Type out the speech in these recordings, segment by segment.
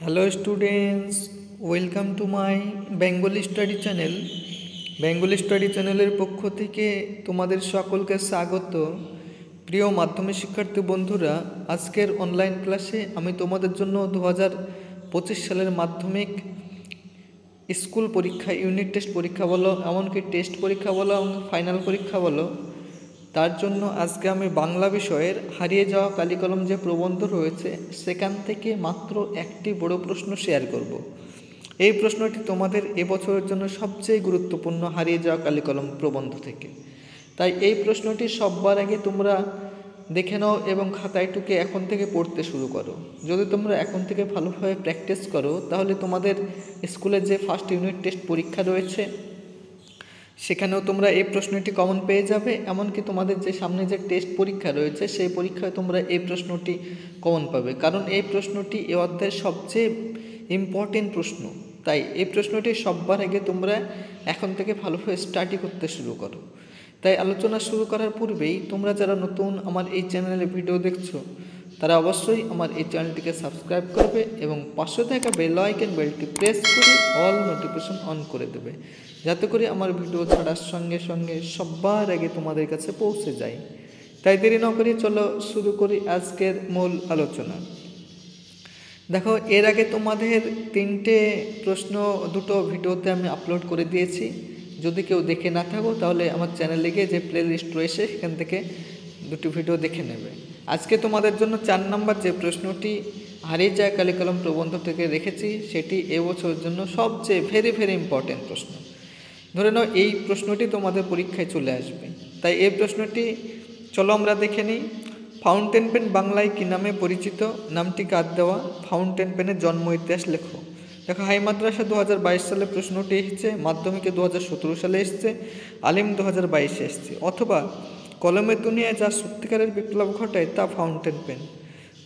Hello students, welcome to my Bengali study channel. Bengali study চ্যানেলের পক্ষ থেকে তোমাদের সকলকে স্বাগত। প্রিয় মাধ্যমিক শিক্ষার্থী বন্ধুরা, আজকের অনলাইন ক্লাসে আমি তোমাদের জন্য 2025 সালের মাধ্যমিক স্কুল পরীক্ষা, ইউনিট টেস্ট পরীক্ষা বলো, এমনকি টেস্ট পরীক্ষা বলো এবং ফাইনাল পরীক্ষা বলো, তার জন্য আজকে আমি বাংলা বিষয়ের হারিয়ে যাওয়া কালিকলম যে প্রবন্ধ রয়েছে সেখান থেকে মাত্র একটি বড় প্রশ্ন শেয়ার করব। এই প্রশ্নটি তোমাদের এবছরের জন্য সবচেয়ে গুরুত্বপূর্ণ হারিয়ে যাওয়া কালিকলম প্রবন্ধ থেকে। তাই এই প্রশ্নটি সববার আগে তোমরা দেখে নাও এবং খাতায় টুকে এখন থেকে পড়তে শুরু করো। যদি তোমরা এখন থেকে ভালোভাবে প্র্যাকটিস করো তাহলে তোমাদের স্কুলের যে ফার্স্ট ইউনিট টেস্ট পরীক্ষা রয়েছে সেখানেও তোমরা এই প্রশ্নটি কমন পেয়ে যাবে। এমনকি তোমাদের যে সামনে যে টেস্ট পরীক্ষা রয়েছে সেই পরীক্ষায় তোমরা এই প্রশ্নটি কমন পাবে, কারণ এই প্রশ্নটি এ অধ্যায়ের সবচেয়ে ইম্পর্টেন্ট প্রশ্ন। তাই এই প্রশ্নটি সববার আগে তোমরা এখন থেকে ভালোভাবে স্টাডি করতে শুরু করো। তাই আলোচনা শুরু করার পূর্বেই তোমরা যারা নতুন আমার এই চ্যানেলে ভিডিও দেখছো তারা অবশ্যই আমার এই চ্যানেলটিকে সাবস্ক্রাইব করবে এবং পাশে থাকা বেল আইকন বেলটি প্রেস করে অল নোটিফিকেশন অন করে দেবে, যাতে করে আমার ভিডিও ছাড়ার সঙ্গে সঙ্গে সবার আগে তোমাদের কাছে পৌঁছে যায়। তাই দেরি না করে চলো শুরু করি আজকের মূল আলোচনা। দেখো, এর আগে তোমাদের তিনটে প্রশ্ন দুটো ভিডিওতে আমি আপলোড করে দিয়েছি। যদি কেউ দেখে না থাকো তাহলে আমার চ্যানেলে গিয়ে যে প্লে লিস্ট রয়েছে সেখান থেকে দুটি ভিডিও দেখে নেবে। আজকে তোমাদের জন্য 4 নম্বর যে প্রশ্নটি হারিয়ে যায় কালিকলম প্রবন্ধ থেকে রেখেছি সেটি এবছরের জন্য সবচেয়ে ভেরি ইম্পর্টেন্ট প্রশ্ন। ধরে নাও এই প্রশ্নটি তোমাদের পরীক্ষায় চলে আসবে। তাই এই প্রশ্নটি চলো আমরা দেখে নিই। ফাউন্টেন পেন বাংলায় কী নামে পরিচিত? নামটি কার দেওয়া? ফাউন্টেন পেনের জন্ম ইতিহাস লেখো। দেখো, হাই মাদ্রাসা 2022 সালে প্রশ্নটি এসেছে, মাধ্যমিকে 2017 সালে এসছে, আলিম 2022 এসছে। অথবা কলমের দুনিয়ায় যা সত্যিকারের বিপ্লব ঘটায় তা ফাউন্টেন পেন।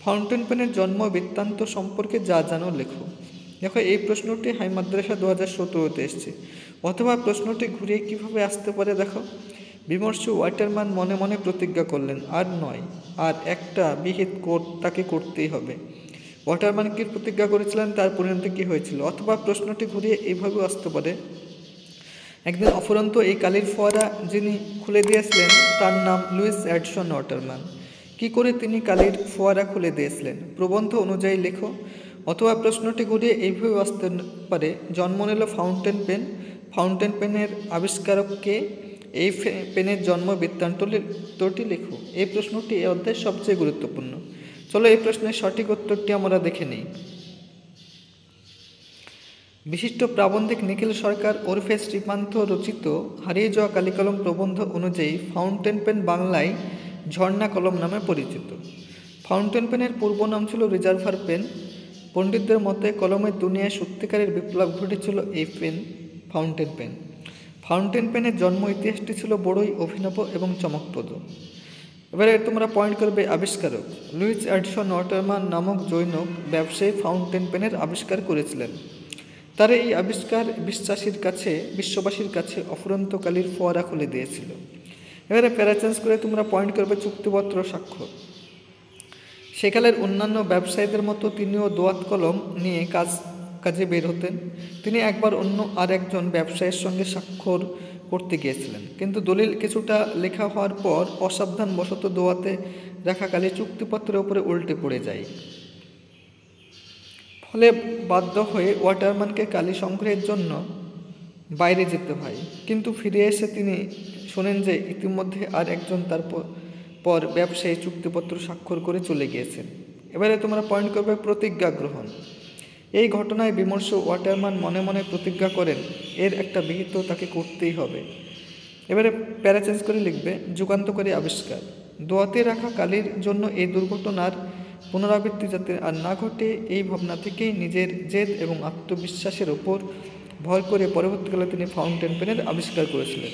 ফাউন্টেন পেনের জন্ম বৃত্তান্ত সম্পর্কে যা জানো লেখো। দেখো, এই প্রশ্নটি হাই মাদ্রাসা 2017-তে এসছে। অথবা প্রশ্নটি ঘুরিয়ে কীভাবে আসতে পারে দেখো, বিমর্ষ ওয়াটারম্যান মনে মনে প্রতিজ্ঞা করলেন, আর নয়, আর একটা বিহিত তাকে করতেই হবে। ওয়াটারম্যান কি প্রতিজ্ঞা করেছিলেন, তার পরিণতি কী হয়েছিল? অথবা প্রশ্নটি ঘুরিয়ে এইভাবেও আসতে পারে, একদিন অফুরন্ত এই কালির ফোয়ারা যিনি খুলে দিয়েছিলেন তার নাম লুইস এডসন ওয়াটারম্যান। কি করে তিনি কালির ফোয়ারা খুলে দিয়েছিলেন? প্রবন্ধ অনুযায়ী লেখো। অথবা প্রশ্নটি ঘুরিয়ে এইভাবে আসতে পারে, জন্ম নিল ফাউন্টেন পেন, ফাউন্টেন পেনের আবিষ্কারককে, এই পেনের জন্ম বৃত্তান্তটি লেখো। এই প্রশ্নটি এই অধ্যায়ের সবচেয়ে গুরুত্বপূর্ণ। চলো এই প্রশ্নের সঠিক উত্তরটি আমরা দেখে নিই। বিশিষ্ট প্রাবন্ধিক নিখিল সরকার ওরফে শ্রীপান্থ রচিত হারিয়ে যাওয়া কালিকলম প্রবন্ধ অনুযায়ী ফাউন্টেন পেন বাংলায় ঝর্ণা কলম নামে পরিচিত। ফাউন্টেন পেনের পূর্ব নাম ছিল রিজার্ভার পেন। পণ্ডিতদের মতে কলমের দুনিয়ায় সত্যিকারের বিপ্লব ঘটেছিল এই পেন, ফাউন্টেন পেন। ফাউন্টেন পেনের জন্ম ইতিহাসটি ছিল বড়ই অভিনব এবং চমকপ্রদ। এবারে তোমরা পয়েন্ট করবে আবিষ্কারক। লুইস এডসন ওয়াটারম্যান নামক জৈনক ব্যবসায়ী ফাউন্টেন পেনের আবিষ্কার করেছিলেন। তার এই আবিষ্কার বিশ্ববাসীর কাছে অফুরন্ত কালির ফোয়ারা খুলে দিয়েছিল। এবারে প্যারাচেঞ্জ করে তোমরা পয়েন্ট করবে চুক্তিপত্র স্বাক্ষর। সেকালের অন্যান্য ব্যবসায়ীদের মতো তিনিও দোয়াত কলম নিয়ে কাজে বের হতেন। তিনি একবার অন্য আরেকজন ব্যবসায়ীর সঙ্গে স্বাক্ষর করতে গিয়েছিলেন, কিন্তু দলিল কিছুটা লেখা হওয়ার পর অসাবধানবশত দোয়াতে রাখা কালি চুক্তিপত্রের উপরে উল্টে পড়ে যায়। ফলে বাধ্য হয়ে ওয়াটারম্যানকে কালি সংগ্রহের জন্য বাইরে যেতে হয়। কিন্তু ফিরে এসে তিনি শোনেন যে ইতিমধ্যে আর একজন তার পর ব্যবসায়ী চুক্তিপত্র স্বাক্ষর করে চলে গিয়েছেন। এবারে তোমরা পয়েন্ট করবে প্রতিজ্ঞা গ্রহণ। এই ঘটনায় বিমর্ষ ওয়াটারম্যান মনে মনে প্রতিজ্ঞা করেন এর একটা বিহিত তাকে করতেই হবে। এবারে প্যারাচেঞ্জ করে লিখবে যুগান্তকারী আবিষ্কার। দোয়াতে রাখা কালির জন্য এই দুর্ঘটনার পুনরাবৃত্তি যাতে আর না ঘটে, এই ভাবনা থেকেই নিজের জেদ এবং আত্মবিশ্বাসের ওপর ভর করে পরবর্তীকালে তিনি ফাউন্টেন পেনের আবিষ্কার করেছিলেন।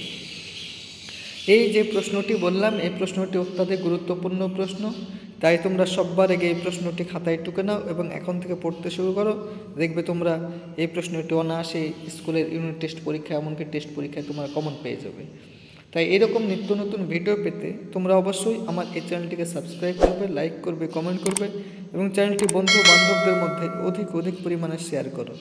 এই যে প্রশ্নটি বললাম এই প্রশ্নটি অত্যাধিক গুরুত্বপূর্ণ প্রশ্ন। তাই তোমরা সববার আগে এই প্রশ্নটি খাতায় টুকে নাও এবং এখন থেকে পড়তে শুরু করো। দেখবে তোমরা এই প্রশ্নটি অনায়াসে স্কুলের ইউনিট টেস্ট পরীক্ষা, এমনকি টেস্ট পরীক্ষায় তোমরা কমন পেয়ে যাবে। তাই এরকম নিত্য নতুন ভিডিও পেতে তোমরা অবশ্যই আমার এই চ্যানেলটিকে সাবস্ক্রাইব করবে, লাইক করবে, কমেন্ট করবে এবং চ্যানেলটি বন্ধু বান্ধবদের মধ্যে অধিক পরিমাণে শেয়ার করো।